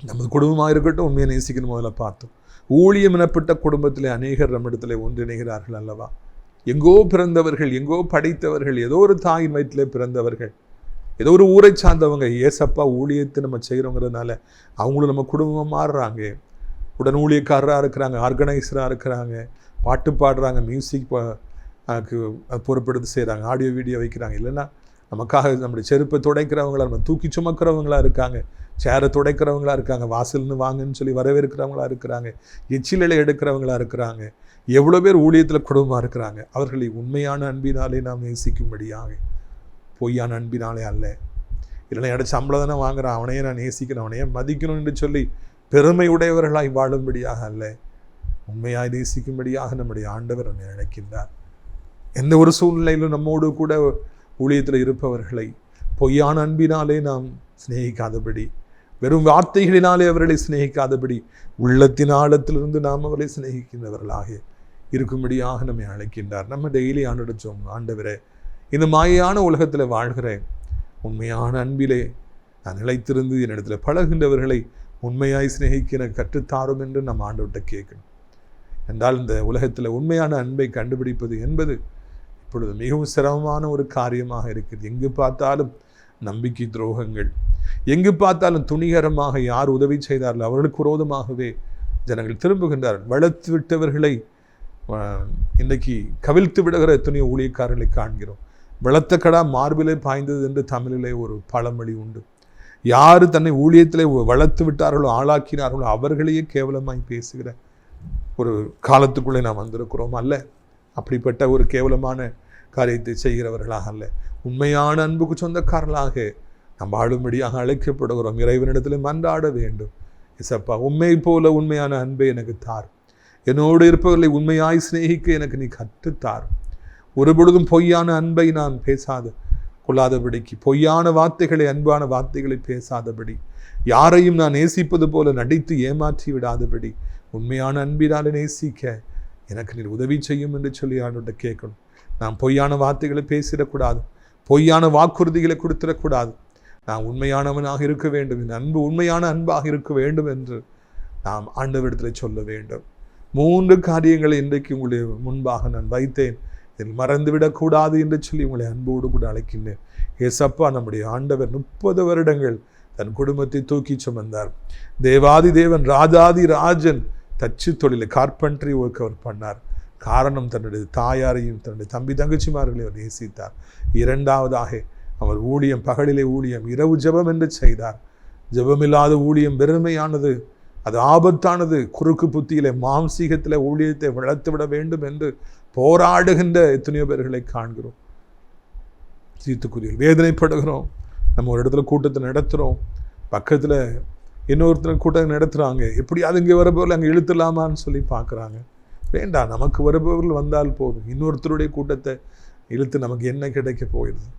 நமது குடும்பமாக இருக்கட்டும், உண்மையை நேசிக்கணும். முதல்ல பார்த்தோம், ஊழியம் எனப்பட்ட குடும்பத்திலே அநேகர் நம்மிடத்திலே ஒன்றிணைகிறார்கள் அல்லவா? எங்கோ பிறந்தவர்கள், எங்கோ படித்தவர்கள், ஏதோ ஒரு தாயின் வயிற்றிலே பிறந்தவர்கள், ஏதோ ஒரு ஊரை சார்ந்தவங்க. ஏசப்பா ஊழியத்தை நம்ம செய்கிறோங்கிறதுனால அவங்களும் நம்ம குடும்பமாக மாறுறாங்க. உடன் ஊழியக்காரராக இருக்கிறாங்க, ஆர்கனைசராக இருக்கிறாங்க, பாட்டு பாடுறாங்க, மியூசிக் பொறுப்பெடுத்து செய்கிறாங்க, ஆடியோ வீடியோ வைக்கிறாங்க. இல்லைன்னா நமக்காக நம்முடைய செருப்பை துடைக்கிறவங்களா, நம்ம தூக்கி சுமக்கிறவங்களா இருக்காங்க, சேரை துடைக்கிறவங்களா இருக்காங்க, வாசல்னு வாங்கன்னு சொல்லி வரவேற்கிறவங்களா இருக்கிறாங்க, எச்சிலை எடுக்கிறவங்களா இருக்கிறாங்க. எவ்வளோ பேர் ஊழியத்தில் குடும்பமாக இருக்கிறாங்க. அவர்களை உண்மையான அன்பினாலே நாம் நேசிக்கும்படியாக, பொய்யான அன்பினாலே அல்ல. இல்லைன்னா எட சம்பளம் தானே வாங்குறான், அவனையே நான் நேசிக்கணும், அவனையே மதிக்கணும் என்று சொல்லி பெருமை உடையவர்களாய் வாழும்படியாக அல்ல, உண்மையாய் நேசிக்கும்படியாக நம்முடைய ஆண்டவர் நம்மை அழைக்கின்றார். எந்த ஒரு சூழ்நிலையிலும் நம்மோடு கூட ஊழியத்தில் இருப்பவர்களை பொய்யான அன்பினாலே நாம் சிநேகிக்காதபடி, வெறும் வார்த்தைகளினாலே அவர்களை சிநேகிக்காதபடி, உள்ளத்தின் ஆழத்திலிருந்து நாம் அவர்களை சிநேகிக்கின்றவர்களாக இருக்கும்படியாக நம்மை அழைக்கின்றார். நம்ம டெய்லி ஆண்டோம், ஆண்டவரே, இந்த மாயான உலகத்தில் வாழ்கிறேன், உண்மையான அன்பிலே நான் நிலைத்திருந்து என்னிடத்தில் பழகின்றவர்களை உண்மையாய் சிநேகிக்க எனக்கு கற்றுத்தாரும் என்று நம்ம ஆண்டவர்கிட்ட கேட்கணும். என்றால் இந்த உலகத்தில் உண்மையான அன்பை கண்டுபிடிப்பது என்பது இப்பொழுது மிகவும் சிரமமான ஒரு காரியமாக இருக்குது. எங்கு பார்த்தாலும் நம்பிக்கை துரோகங்கள், எங்கு பார்த்தாலும் துணிகரமாக யார் உதவி செய்தார்கள் அவர்களுக்கு விரோதமாகவே ஜனங்கள் திரும்புகின்றார்கள். வளர்த்து விட்டவர்களை இன்றைக்கு கவிழ்த்து விடுகிற எத்தனையோ ஊழியக்காரர்களை காண்கிறோம். வளர்த்த கடா மார்பிலே பாய்ந்தது என்று தமிழிலே ஒரு பழமொழி உண்டு. யார் தன்னை ஊழியத்திலே வளர்த்து விட்டார்களோ, ஆளாக்கினார்களோ அவர்களையே கேவலமாய் பேசுகிற ஒரு காலத்துக்குள்ளே நாம் வந்திருக்கிறோம். அல்ல, அப்படிப்பட்ட ஒரு கேவலமான காரியத்தை செய்கிறவர்களாக அல்ல, உண்மையான அன்புக்கு சொந்தக்காரர்களாக நாம் வாழும்படியாக அழைக்கப்படுகிறோம். இறைவனிடத்தில் மன்றாட வேண்டும். இசப்பா, உண்மை போல உண்மையான அன்பை எனக்கு தார், என்னோடு இருப்பவர்களை உண்மையாய் சிநேகிக்க எனக்கு நீ கற்றுத்தார். ஒருபொழுதும் பொய்யான அன்பை நான் கொள்ளாதபடிக்கு, பொய்யான வார்த்தைகளை, அன்பான வார்த்தைகளை பேசாதபடி, யாரையும் நான் நேசிப்பது போல நடித்து ஏமாற்றி விடாதபடி, உண்மையான அன்பினாலே நேசிக்க எனக்கு நீர் உதவி செய்யும் என்று சொல்லி ஆண்டவர்கிட்ட கேட்கணும். நாம் பொய்யான வார்த்தைகளை பேசிடக்கூடாது, பொய்யான வாக்குறுதிகளை கொடுத்துடக்கூடாது. நாம் உண்மையானவனாக இருக்க வேண்டும், இந்த அன்பு உண்மையான அன்பாக இருக்க வேண்டும் என்று நாம் ஆண்டவரிடத்தில் சொல்ல வேண்டும். 3 காரியங்களை இன்றைக்கு உங்களுடைய முன்பாக நான் வைத்தேன், இதில் மறந்துவிடக்கூடாது என்று சொல்லி உங்களை அன்போடு கூட அழைக்கின்றேன். ஏசப்பா, நம்முடைய ஆண்டவர் 30 வருடங்கள் தன் குடும்பத்தை தூக்கி சுமந்தார். தேவாதி தேவன், ராஜாதி ராஜன், தச்சு தொழில், கார்பென்ட்ரி ஒர்க் அவர் பண்ணார். காரணம் தன்னுடைய தாயாரையும் தன்னுடைய தம்பி தங்கச்சிமார்களையும் அவர் நேசித்தார். இரண்டாவதாக அவர் ஊழியம், பகலிலே ஊழியம், இரவு ஜெபம் என்று செய்தார். ஜெபமில்லாத ஊழியம் வெறுமையானது, அது ஆபத்தானது. குறுக்கு புத்தியிலே மாம்சீகத்திலே ஊழியத்தை வளர்த்து விட வேண்டும் என்று போராடுகின்ற எத்தனையோ பேர்களை காண்கிறோம். சீத்துக்குரியல் வேதனைப்படுகிறோம். நம்ம ஒரு இடத்துல கூட்டத்தை நடத்துகிறோம், பக்கத்தில் இன்னொருத்தர் கூட்டத்தை நடத்துகிறாங்க, எப்படியாவது இங்கே வரப்போரில் அங்கே இழுத்துலாமான்னு சொல்லி பார்க்குறாங்க. வேண்டாம், நமக்கு வருபவர்கள் வந்தால் போதும். இன்னொருத்தருடைய கூட்டத்தை இழுத்து நமக்கு என்ன கிடைக்க போயிடுது?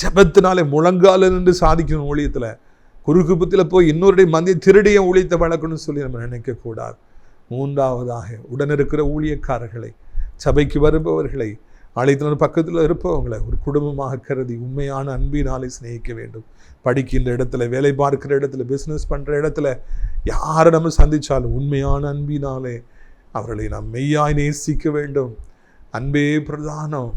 ஜெபத்தினாலே முழங்கால நின்று சாதிக்கணும். ஊழியத்தில் குறுக்கு புத்தியில் போய் இன்னொருடைய மந்திய திருடிய ஊழியத்தை வளர்க்கணும்னு சொல்லி நம்ம நினைக்கக்கூடாது. மூன்றாவதாக உடனிருக்கிற ஊழியக்காரர்களை, சபைக்கு வருபவர்களை, ஆலயத்தினர் பக்கத்தில் இருப்பவங்களை ஒரு குடும்பமாக கருதி உண்மையான அன்பினாலே சிநேகிக்க வேண்டும். படிக்கின்ற இடத்துல, வேலை பார்க்கிற இடத்துல, பிஸ்னஸ் பண்ணுற இடத்துல யாரை நம்ம சந்தித்தாலும் உண்மையான அன்பினாலே அவர்களை நாம் மெய்யாய் நேசிக்க வேண்டும். அன்பே பிரதானம்.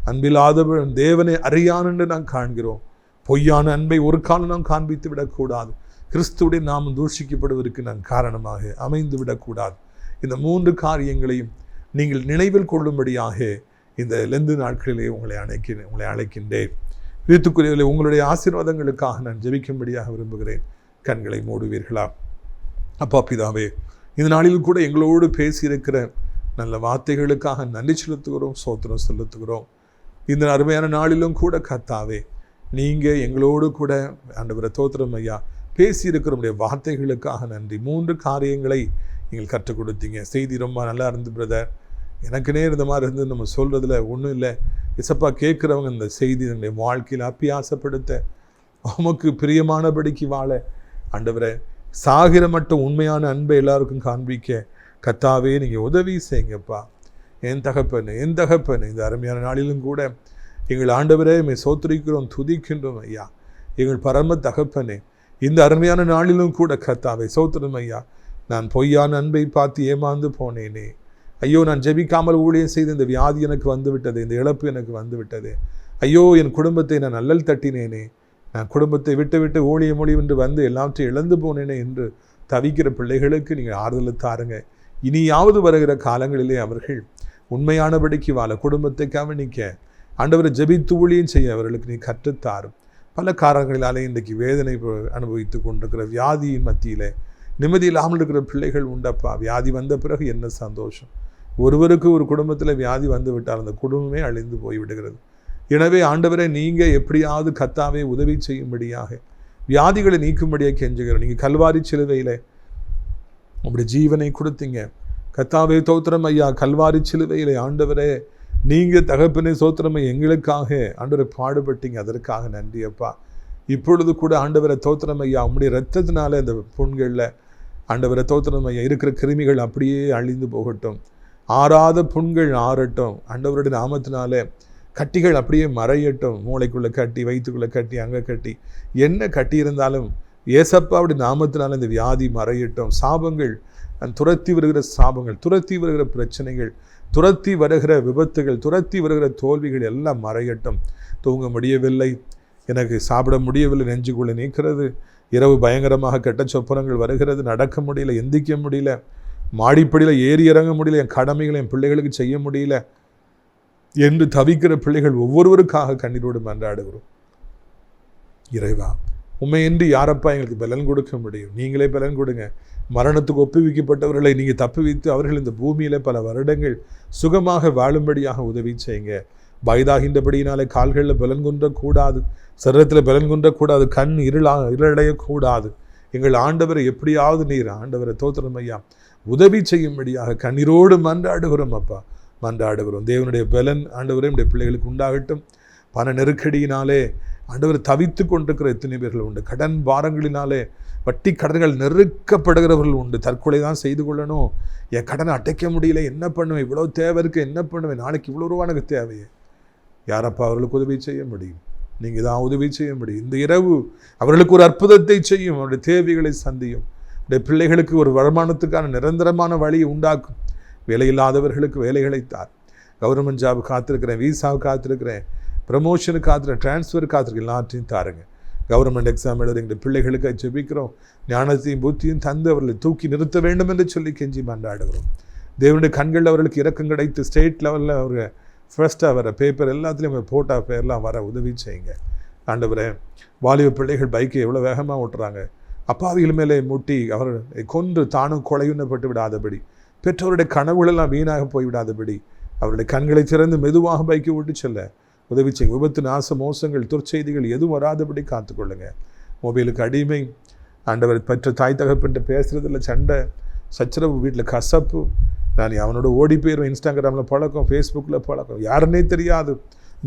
அன்பில்லாதவன் தேவனை அறியான் என்று நாம் காண்கிறோம். பொய்யான அன்பை ஒரு காலம் நாம் காண்பித்து விடக்கூடாது. கிறிஸ்துவுடைய நாமம் தூஷிக்கப்படுவதற்கு நான் காரணமாக அமைந்து விடக்கூடாது. இந்த 3 காரியங்களையும் நீங்கள் நினைவில் கொள்ளும்படியாக இந்த லெந்து நாட்களிலே உங்களை அழைக்கின்றேன். கிறிஸ்துக்குரியவர்களே, உங்களுடைய ஆசீர்வாதங்களுக்காக நான் ஜெபிக்கும்படியாக விரும்புகிறேன். கண்களை மூடுவீர்களா? அப்பா பிதாவே, இந்த நாளில் கூட எங்களோடு பேசியிருக்கிற நல்ல வார்த்தைகளுக்காக நன்றி செலுத்துகிறோம், ஸ்தோத்திரம் செலுத்துகிறோம். இந்த அருமையான நாளிலும் கூட கர்த்தாவே, நீங்கள் எங்களோடு கூட ஆண்டவரே தோத்திரம் ஐயா பேசியிருக்கிற உடைய வார்த்தைகளுக்காக நன்றி. 3 காரியங்களை நீங்கள் கற்றுக் கொடுத்தீங்க. செய்தி ரொம்ப நல்லா இருந்து பிரதர். எனக்குனே இந்த மாதிரி இருந்து நம்ம சொல்கிறதுல ஒன்றும் இல்லை. இசப்பா கேட்குறவங்க இந்த செய்தி என்னுடைய வாழ்க்கையில் அப்பியாசப்படுத்த, உமக்கு பிரியமானபடிக்கு வாழ ஆண்டவரே சாகிற மட்டும் உண்மையான அன்பை எல்லாருக்கும் காண்பிக்க கர்த்தாவே நீங்கள் உதவி செய்யுங்கப்பா. என் தகப்பனே இந்த அருமையான நாளிலும் கூட எங்கள் ஆண்டவரே சோத்திரிக்கிறோம், துதிக்கின்றோம் ஐயா. எங்கள் பரம தகப்பனே, இந்த அருமையான நாளிலும் கூட கர்த்தாவே சோத்திரம் ஐயா. நான் பொய்யான அன்பை பார்த்து ஏமாந்து போனேனே. ஐயோ, நான் ஜெபிக்காமல் ஊழியம் செய்து இந்த வியாதி எனக்கு வந்து விட்டது, இந்த இழப்பு எனக்கு வந்து விட்டது. ஐயோ, என் குடும்பத்தை நான் அல்லல் தட்டினேனே. நான் குடும்பத்தை விட்டு ஊழியம் என்று வந்து எல்லாவற்றையும் இழந்து போனேனே என்று தவிக்கிற பிள்ளைகளுக்கு நீங்கள் ஆறுதல் தாருங்க. இனியாவது வருகிற காலங்களிலே அவர்கள் உண்மையானபடிக்கு வாழ, குடும்பத்தை கவனிக்க, ஆண்டவரை ஜெபித்து ஊழியம் செய்ய அவர்களுக்கு நீ கற்றுத்தாரும். பல காரணங்களாலே இன்றைக்கு வேதனை அனுபவித்து கொண்டிருக்கிற வியாதியின் மத்தியில் நிம்மதி இல்லாமல் இருக்கிற பிள்ளைகள் உண்டப்பா. வியாதி வந்த பிறகு என்ன சந்தோஷம்! ஒருவருக்கு ஒரு குடும்பத்தில் வியாதி வந்து விட்டால் அந்த குடும்பமே அழிந்து போய்விடுகிறது. எனவே ஆண்டவரை நீங்கள் எப்படியாவது கர்த்தாவே உதவி செய்யும்படியாக, வியாதிகளை நீக்கும்படியாக கெஞ்சுகிறோம். நீங்கள் கல்வாரி சிலுவையில் உங்களுடைய ஜீவனை கொடுத்தீங்க கர்த்தாவே தோத்திரம் ஐயா. கல்வாரி சிலுவையில் ஆண்டவரே நீங்கள் தகப்பனே சோத்திரமை எங்களுக்காக ஆண்டவரை பாடுபட்டீங்க. அதற்காக நன்றி அப்பா. இப்பொழுது கூட ஆண்டவரை தோத்திரம் ஐயா, உங்களுடைய இரத்தத்தினால இந்த புண்களில் ஆண்டவரை தோத்திரம் ஐயா இருக்கிற கிருமிகள் அப்படியே அழிந்து போகட்டும். ஆறாத புண்கள் ஆறட்டும். ஆண்டவருடைய நாமத்தினால கட்டிகள் அப்படியே மறையட்டும். மூளைக்குள்ளே கட்டி, வயிற்றுக்குள்ளே கட்டி, அங்கே கட்டி, என்ன கட்டி இருந்தாலும் ஏசப்பாவுடைய நாமத்தினால இந்த வியாதி மறையட்டும். சாபங்கள், துரத்தி வருகிற சாபங்கள், துரத்தி வருகிற பிரச்சனைகள், துரத்தி வருகிற விபத்துகள், துரத்தி வருகிற தோல்விகள் எல்லாம் மறையட்டும். தூங்க முடியவில்லை, எனக்கு சாப்பிட முடியவில்லை, நெஞ்சுக்குள்ளே நீக்கிறது, இரவு பயங்கரமாக கெட்ட சொப்பனங்கள் வருகிறது, நடக்க முடியல, எந்திக்க முடியல, மாடிப்படியில் ஏறி இறங்க முடியல, என் கடமைகளை என் பிள்ளைகளுக்கு செய்ய முடியல என்று தவிக்கிற பிள்ளைகள் ஒவ்வொருவருக்காக கண்ணீரோடு மன்றாடுகிறோம். இறைவா, உண்மையின்றி யாரப்பா எங்களுக்கு பலன் கொடுக்க முடியும்? நீங்களே பலன் கொடுங்க. மரணத்துக்கு ஒப்புவிக்கப்பட்டவர்களை நீங்கள் தப்புவித்து அவர்கள் இந்த பூமியில் பல வருடங்கள் சுகமாக வாழும்படியாக உதவி செய்யுங்க. வயதாகின்றபடியினாலே கால்களில் பலன் குன்றக்கூடாது, சரீரத்தில் பலன் குன்றக்கூடாது, கண் இருளடையக்கூடாது. எங்கள் ஆண்டவரை எப்படியாவது நீர் ஆண்டவரை தோத்திரம் ஐயா உதவி செய்யும்படியாக கண்ணீரோடு மன்றாடுகிறோம் அப்பா, மன்றாடுகிறோம். தேவனுடைய பலன் ஆண்டவரே நம்முடைய பிள்ளைகளுக்கு உண்டாகட்டும். பண நெருக்கடியினாலே ஆண்டவர் தவித்து கொண்டிருக்கிற எத்தனை பேர்கள் உண்டு. கடன் பாரங்களினாலே, வட்டி கடன்கள் நெருக்கப்படுகிறவர்கள் உண்டு. தற்கொலை தான் செய்து கொள்ளணும், என் கடனை அடைக்க முடியல, என்ன பண்ணுவேன், இவ்வளோ தேவை இருக்குது, என்ன பண்ணுவேன், நாளைக்கு இவ்வளோ ரூபா எனக்கு தேவையே. யாரப்பா அவர்களுக்கு உதவி செய்ய முடியும்? நீங்கள் தான் உதவி செய்ய முடியும். இந்த இரவு அவர்களுக்கு ஒரு அற்புதத்தை செய்யும், அவருடைய தேவைகளை சந்தியும். அவருடைய பிள்ளைகளுக்கு ஒரு வருமானத்துக்கான நிரந்தரமான வழியை உண்டாக்கும். வேலையில்லாதவர்களுக்கு வேலைகளை தார். கவர்மெண்ட் ஜாப் காத்திருக்கிறேன், வீசாவை காத்திருக்கிறேன், ப்ரமோஷனுக்கு காத்திருக்கிறேன், டிரான்ஸ்ஃபர் காத்திருக்கிறேன், எல்லாத்தையும் தாருங்க. கவர்மெண்ட் எக்ஸாம் எழுதுகிற பிள்ளைகளுக்கு ஜெபிக்கிறோம். ஞானத்தையும் புத்தியும் தந்து அவர்களை தூக்கி நிறுத்த வேண்டும் என்று சொல்லி கெஞ்சி மன்றாடுகிறோம். தேவனுடைய கண்கள் அவர்களுக்கு இரக்கம் கிடைத்து ஸ்டேட் லெவலில் அவர் ஃபர்ஸ்ட்டாக வர பேப்பர் எல்லாத்துலேயும் அவங்க போட்டா பேர்லாம் வர உதவி செய்யுங்க ஆண்டவரே. வாலிப பிள்ளைகள் பைக்கை எவ்வளோ வேகமாக ஓட்டுறாங்க, அப்பாவிகள் மேலே முட்டி அவர்களை கொன்று தானும் கொலையுண்ணப்பட்டு விடாதபடி, பெற்றோருடைய கனவுகளெல்லாம் வீணாக போய்விடாதபடி அவருடைய கண்களை திறந்து மெதுவாக பைக்கை ஓட்டி செல்ல உதவி செய்யுங்க. விபத்து, நாச, மோசங்கள், துர்ச்செய்திகள் எதுவும் வராதபடி காத்துக்கொள்ளுங்க. மொபைலுக்கு அடிமை ஆண்டவர், பெற்ற தாய் தகப்பன்ட்டு பேசுகிறதில்ல சண்டை சச்சரவு, வீட்டில் கசப்பு, நான் அவனோட ஓடி போயிடுவேன், இன்ஸ்டாகிராமில் பழக்கம், ஃபேஸ்புக்கில் பழக்கம், யாருன்னே தெரியாது,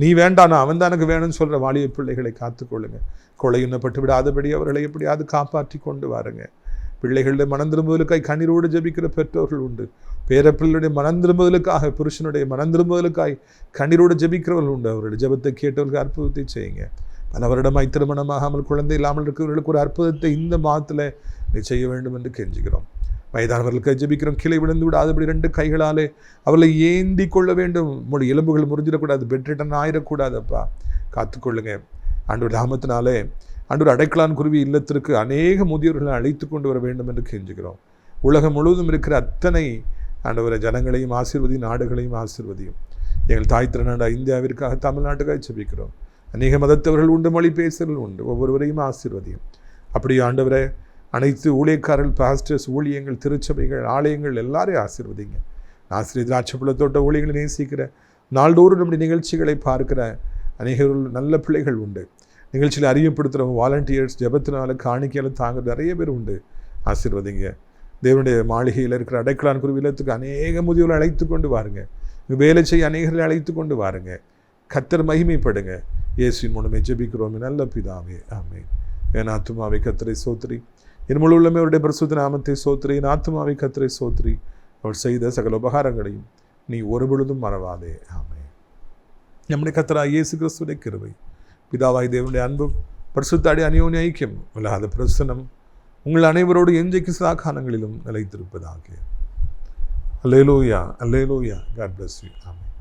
நீ வேண்டாம் அவன் தான் எனக்கு வேணும்னு சொல்கிற வாலிப பிள்ளைகளை காத்துக்கொள்ளுங்க. கொலையுண்ணப்பட்டு விடாதபடி அவர்களை எப்படியாவது காப்பாற்றி கொண்டு வாருங்க. பிள்ளைகளுடைய மனம் திரும்புதலுக்காய் கண்ணீரோடு ஜெபிக்கிற பெற்றோர்கள் உண்டு. பேரப்பிள்ளையுடைய மனம் திரும்புதலுக்காக, புருஷனுடைய மனம் திரும்புதலுக்காய் கண்ணீரோடு ஜெபிக்கிறவர்கள் உண்டு. அவருடைய ஜெபத்தை கேட்டவர்களுக்கு அற்புதத்தை செய்யுங்க. பல வருடமாய் திருமணமாகாமல் குழந்தை இல்லாமல் இருக்கிறவர்களுக்கு ஒரு அற்புதத்தை இந்த மாதத்தில் நீ செய்ய வேண்டும் என்று கெஞ்சுகிறோம். வயதானவர்களுக்கு ஜெபிக்கிறோம். கிளை விழுந்து விடாதபடி 2 கைகளாலே அவளை ஏந்தி கொள்ள வேண்டும். மொழி எலும்புகள் முறிஞ்சிடக்கூடாது, பெட்ரிட்டன் ஆயிடக்கூடாதப்பா, காத்துக்கொள்ளுங்க. ஆண்டவர் நாமத்தினாலே ஆண்டவர் அடைக்கலான் குருவி இல்லத்திற்கு அநேக முதியோர்களை அழைத்து கொண்டு வர வேண்டும் என்று கெஞ்சுகிறோம். உலகம் முழுவதும் இருக்கிற அத்தனை ஆண்டவரை ஜனங்களையும் ஆசீர்வதியும், நாடுகளையும் ஆசீர்வதியும். எங்கள் தாய் திருநாடு இந்தியாவிற்காக, தமிழ்நாட்டுக்காக ஜெபிக்கிறோம். அநேக மதத்தவர்கள் உண்டு, மொழி பேசுகிறவர்கள் உண்டு, ஒவ்வொருவரையும் ஆசீர்வதியும். அப்படி ஆண்டவரை அனைத்து ஊழியக்காரர்கள், பாஸ்டர்ஸ், ஊழியங்கள், திருச்சபைகள், ஆலயங்கள் எல்லாரையும் ஆசீர்வதிங்க. ஆசிரியர் திராட்சைப்பழத்தோட்ட ஊழியர்களை நேசிக்கிற, நாள்தோறும் நம்முடைய நிகழ்ச்சிகளை பார்க்கிற அநேகர்கள் நல்ல பிள்ளைகள் உண்டு. நிகழ்ச்சியில் அறியப்படுத்துகிறவங்க, வாலண்டியர்ஸ், ஜெபத்தினால காணிக்கையால் தாங்க நிறைய பேர் உண்டு. ஆசீர்வதிங்க. தேவனுடைய மாளிகையில் இருக்கிற அடைக்கலான் குருவி இல்லத்துக்கு அநேக முதியோரை அழைத்து கொண்டு வாருங்க. வேலை செய்ய அநேகர்களை அழைத்து கொண்டு வாருங்க. கர்த்தர் மகிமைப்படுங்க. இயேசுவின் மூலமே ஜெபிக்கிறோம் நல்ல பிதாவே, ஆமென். என் ஆத்துமாவை கர்த்தரை சோத்திரி, என் முழு உள்ளமே அவருடைய பரிசுத்த நாமத்தை சோத்திரி. என் ஆத்துமாவை கர்த்தரை சோத்திரி, அவர் செய்த சகல உபகாரங்களையும் நீ ஒருபொழுதும் மறவாதே, ஆமென். நம்முடைய கர்த்தராகிய இயேசு கிறிஸ்துவின் கிருபை, பிதாவாய் தேவனுடைய அன்பும், பரிசுத்த அந்யோன்ய ஐக்கியம் இல்லாத பிரசன்னம் உங்கள் அனைவரோடு எஞ்சைக்கு சதா காலங்களிலும் நிலைத்திருப்பதாக. அல்லேலூயா, அல்லேலூயா. God bless you. ஆமென்.